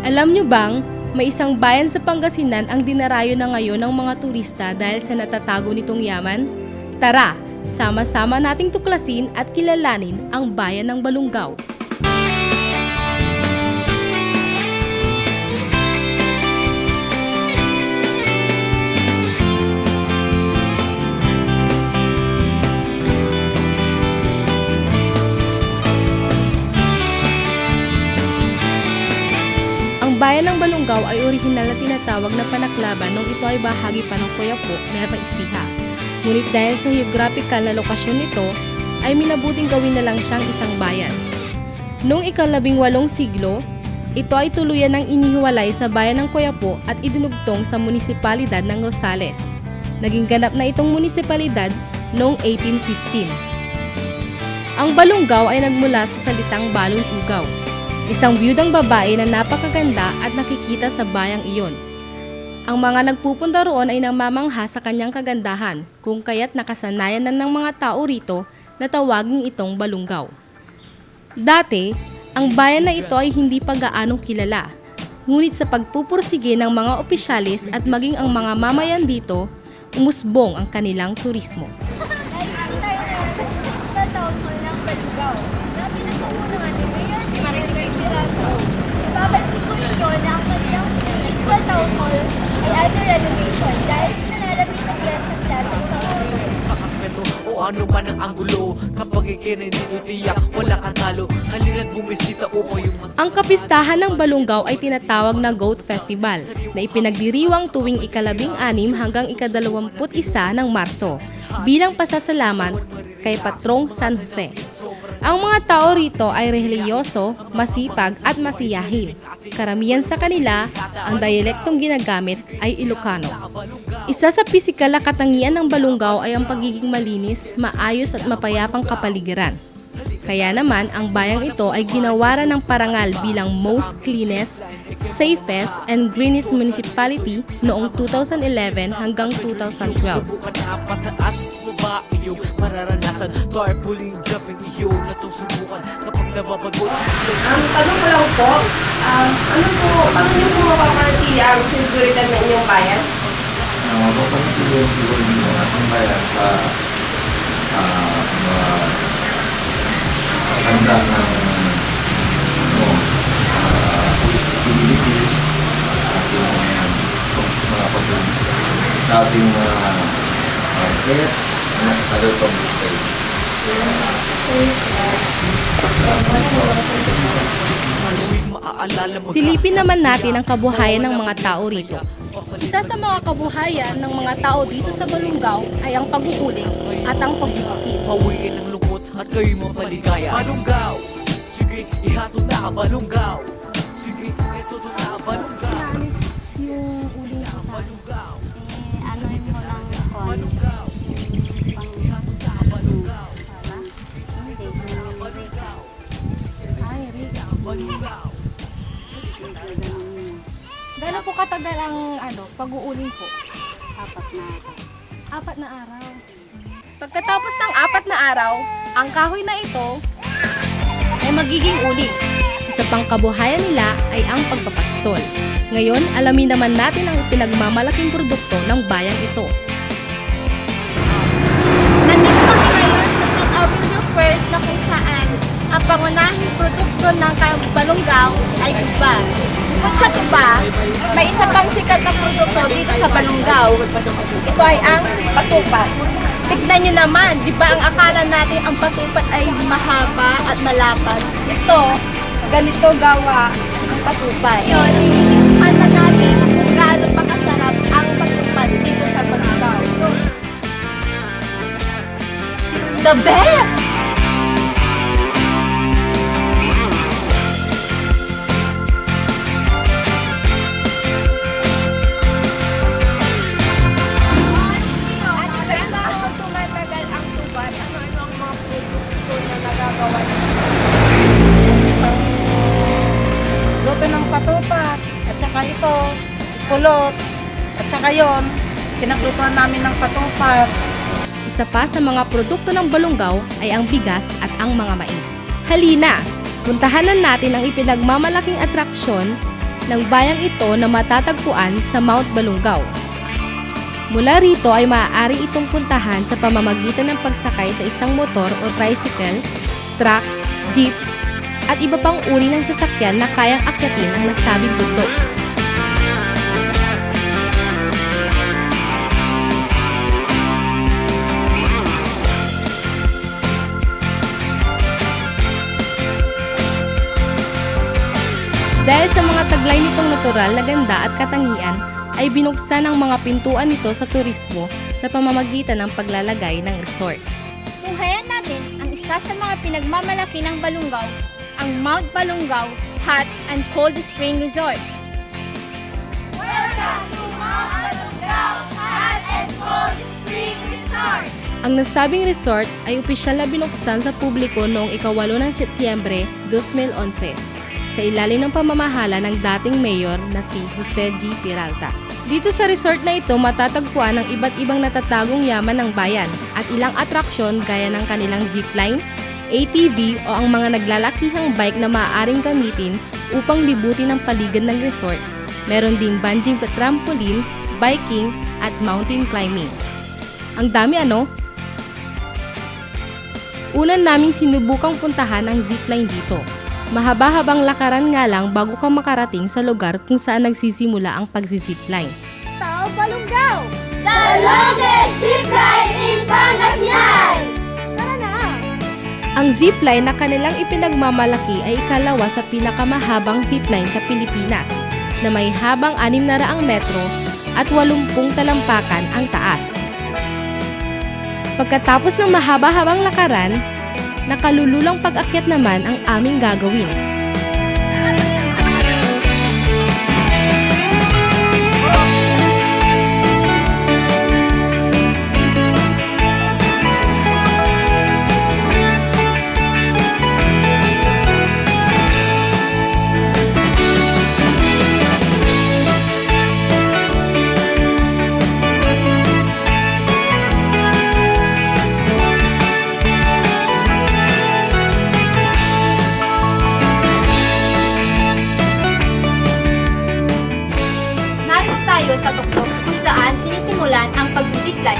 Alam nyo bang, may isang bayan sa Pangasinan ang dinarayo na ngayon ng mga turista dahil sa natatago nitong yaman? Tara, sama-sama nating tuklasin at kilalanin ang bayan ng Balungaw. Ang bayan ng Balungaw ay orihinal na tinatawag na Panaklaban nung ito ay bahagi pa ng Coyapo, Nueva Ecija. Ngunit dahil sa geographical na lokasyon nito, ay minabuting gawin na lang siyang isang bayan. Noong ika-18 siglo, ito ay tuluyan ng inihiwalay sa bayan ng Coyapo at idinugtong sa munisipalidad ng Rosales. Naging ganap na itong munisipalidad noong 1815. Ang Balungaw ay nagmula sa salitang balong ugaw, isang biyudang babae na napakaganda at nakikita sa bayang iyon. Ang mga nagpupunta roon ay namamangha sa kanyang kagandahan, kung kaya't nakasanayan na ng mga tao rito na tawagin itong Balungaw. Dati, ang bayan na ito ay hindi pa gaanong kilala, ngunit sa pagpupursige ng mga opisyalis at maging ang mga mamayan dito, umusbong ang kanilang turismo. Papansin ko ninyo na ang kanilang municipal town hall ay under renovation dahil sinanarapit ang Fiesta Plaza sa sa kaspeto o ano man ang anggulo, kapag ikininido tiyak wala kang talo, halina't bumisita o kayong Ang kapistahan ng Balungaw ay tinatawag na Goat Festival na ipinagdiriwang tuwing ika-16 hanggang ika-21 ng Marso bilang pasasalamat kay Patrong San Jose. Ang mga tao rito ay relihiyoso, masipag at masiyahin. Karamihan sa kanila, ang dialektong ginagamit ay Ilocano. Isa sa pisikal na katangian ng Balungaw ay ang pagiging malinis, maayos at mapayapang kapaligiran. Kaya naman, ang bayang ito ay ginawaran ng parangal bilang most cleanest, safest, and greenest municipality noong 2011 hanggang 2012. subukan na pataas baba iyong mararanasan, tarpaulin jumping iyo na itong subukan kapag nababagot. Ang tanong ko lang po, paano niyo po mapapanti ang seguridad ng inyong bayan? Mapapansin siguro din ng ating bayan sa handa ng visibility sa ating mga sa ating sets and other public places. Silipin naman natin ang kabuhayan ng mga tao rito. Isa sa mga kabuhayan ng mga tao dito sa Balungaw ay ang pag-uuling at ang pagbubukid. Pawiin ang lungkot at kayo'y mapaligaya. Balungaw, sige, ihatod na ka Balungaw. Sige, ito na Balungaw. yung uling ko sa Balungaw, ano mo lang kon. Balungaw. Sige, ihatod na ka Balungaw. Ay, Riga. Balungaw. Gano'n po katagal ang pag-uuling po? 4 na araw. Pagkatapos ng 4 na araw, ang kahoy na ito ay magiging uling. Isa pang kabuhayan nila ay ang pagpapastol. Ngayon, alamin naman natin ang ipinagmamalaking produkto ng bayang ito. Nandito kami ngayon sa San Avenue First na kung saan ang pangunahing produkto ng Balungaw ay tuba. Bukod sa tuba, may isa pang sikat na produkto dito sa Balungaw. Ito ay ang patupat. Tignan nyo naman, di ba ang akala natin ang patupat ay mahaba at malapad. Ito, ganito gawa ang patupat. Yun, titikman na natin kung gaano pa kasarap ang patupat dito sa Balungaw. The best! Luto ng patupat, at saka ito, pulot, at saka yon, pinaglutuan namin ng patupat. Isa pa sa mga produkto ng Balungaw ay ang bigas at ang mga mais. Halina, puntahan na natin ang ipinagmamalaking atraksyon ng bayang ito na matatagpuan sa Mount Balungaw. Mula rito ay maaari itong puntahan sa pamamagitan ng pagsakay sa isang motor o tricycle, truck, jeep, at iba pang uri ng sasakyan na kayang akyatin ang nasabing bundok. Dahil sa mga taglay nitong natural na ganda at katangian, ay binuksan ang mga pintuan nito sa turismo sa pamamagitan ng paglalagay ng resort. Tunghayan natin ang isa sa mga pinagmamalaki ng Balungaw, ang Mount Balungaw Hot and Cold Spring Resort. Welcome to Mount Balungaw Hot and Cold Spring Resort! Ang nasabing resort ay opisyal na binuksan sa publiko noong 8 ng Setyembre 2011 sa ilalim ng pamamahala ng dating mayor na si Jose G. Peralta. Dito sa resort na ito matatagpuan ang iba't ibang natatagong yaman ng bayan at ilang atraksyon gaya ng kanilang zipline, ATV o ang mga naglalakihang bike na maaaring gamitin upang libutin ang paligid ng resort. Meron ding bungee trampoline, biking at mountain climbing. Ang dami ano? Unan naming sinubukang puntahan ang zipline dito. Mahaba-habang lakaran nga lang bago ka makarating sa lugar kung saan nagsisimula ang pagzizipline. Tao Balungaw! The longest zipline in Pangasinan! Tara na! Ang zipline na kanilang ipinagmamalaki ay ikalawa sa pinakamahabang zipline sa Pilipinas na may habang 600 metro at 80 talampakan ang taas. Pagkatapos ng mahaba-habang lakaran, nakalululang pag-akyat naman ang aming gagawin. Sa tuktok kung saan sinisimulan ang pag-zipline.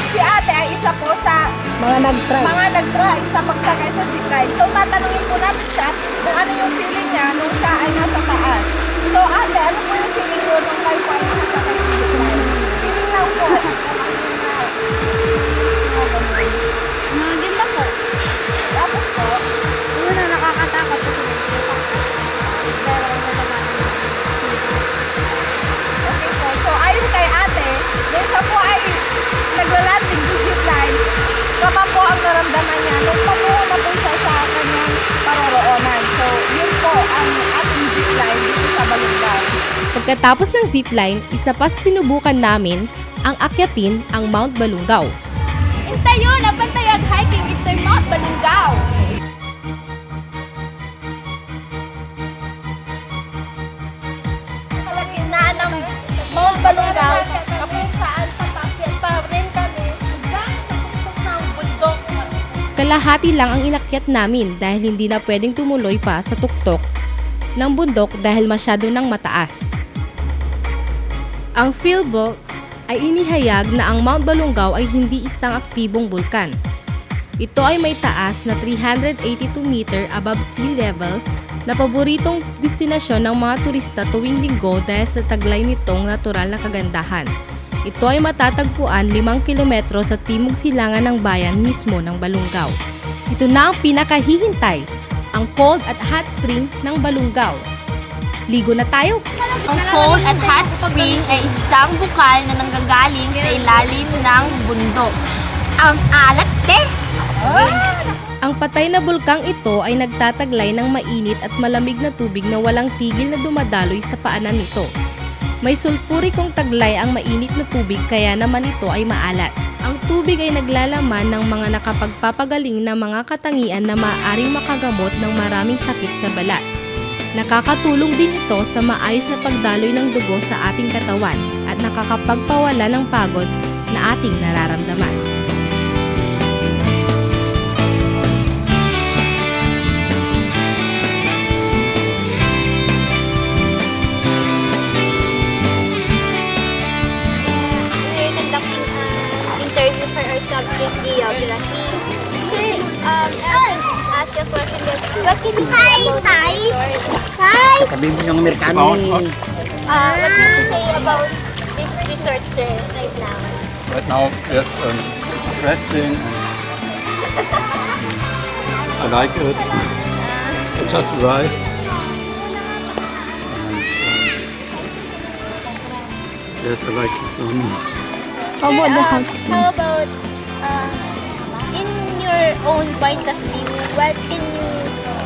Si ate ay isa po sa mga nag-try sa pagsakay sa zipline. So tatanungin po natin siya kung ano yung feeling niya nung siya ay nasa taas. So ate, ano po yung feeling mo nung kayo po ay nakasakay sa zipline? Feeling lang po. Maganda po. Tapos po, una nakakatakot po. Okay po, so ayon kay ate, nung siya po ay naglalanding sa zipline, kama po ang naramdaman niya nung patungo na po siya sa kanyang paroroonan. So, yun po ang ating zipline dito sa Balungaw. Pagkatapos ng zipline, isa pa sa sinubukan namin ang akyatin ang Mount Balungaw. Intayo na pantayag hiking Mr. Mount Balungaw! Kalagitnaan ng Mount Balungaw na kung saan papakyat pa rin kami hanggang sa tuktok ng bundok. Kalahati lang ang inakyat namin dahil hindi na pwedeng tumuloy pa sa tuktok ng bundok dahil masyado nang mataas. Ang Philbox ay inihayag na ang Mount Balungaw ay hindi isang aktibong bulkan. Ito ay may taas na 382 meter above sea level na paboritong destinasyon ng mga turista tuwing linggo dahil sa taglay nitong natural na kagandahan. Ito ay matatagpuan 5 kilometro sa timog silangan ng bayan mismo ng Balungaw. Ito na ang pinakahihintay, ang cold at hot spring ng Balungaw. Ligo na tayo! Ang cold at hot spring ay isang bukal na nanggagaling sa ilalim ng bundok. Ang alat, te! Ang patay na bulkang ito ay nagtataglay ng mainit at malamig na tubig na walang tigil na dumadaloy sa paanan nito. May sulpurikong taglay ang mainit na tubig kaya naman ito ay maalat. Ang tubig ay naglalaman ng mga nakapagpapagaling na mga katangian na maaaring makagamot ng maraming sakit sa balat. Nakakatulong din ito sa maayos na pagdaloy ng dugo sa ating katawan at nakakapagpawala ng pagod na ating nararamdaman. We're conducting an interview for our subject, geography. Sir, ask your question. What can you say about this resort? Sabi mo yung Amerikano. What can you say about this resort, sir, right now? Right now, yes, interesting. I like it. It's just right. And, yes, I like the sun. How about the hot spring? How about, in your own point of view, what can you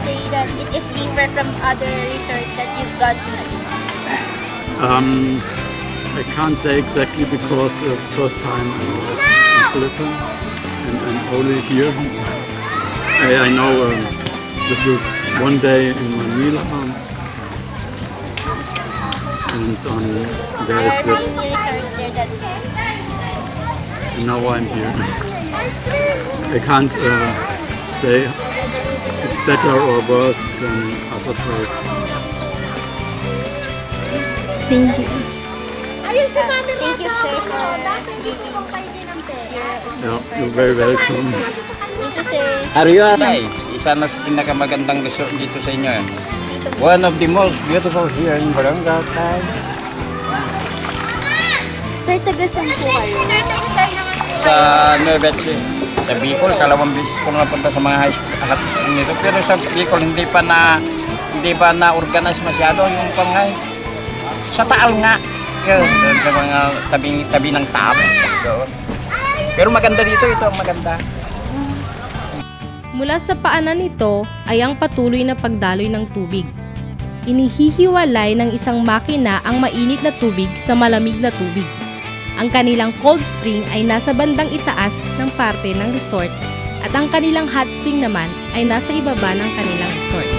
say that it is different from other resorts that you've got to? I can't say exactly because the first time I was in Philippines and I'm only here. I know this is one day in Manila and there is There are the, many resorts there that and now I'm here. I can't say it's better or worse than other places. Thank you. Thank you, sir, for giving Yeah, you're very welcome. Thank you, sir. Ariyo, ay, isa na sa pinakamagandang resort dito sa inyo. One of the most beautiful here in Barangay. Sir, taga-saan po kayo? Sir, taga-saan naman po Sa Nueva Ecija. Sa Bicol, kalawang beses ko napunta sa mga hot spring nito. Pero sa Bicol, hindi pa na-organize masyado yung pangay. Sa Taal nga. Yun, doon sa mga tabi ng tap. Doon. Pero maganda dito, ito ang maganda. Mula sa paanan nito ay ang patuloy na pagdaloy ng tubig. Inihihiwalay ng isang makina ang mainit na tubig sa malamig na tubig. Ang kanilang cold spring ay nasa bandang itaas ng parte ng resort at ang kanilang hot spring naman ay nasa ibaba ng kanilang resort.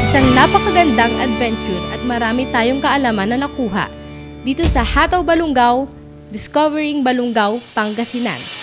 Isang napakagandang adventure at marami tayong kaalaman na nakuha dito sa Hataw Balungaw, Discovering Balungaw, Pangasinan.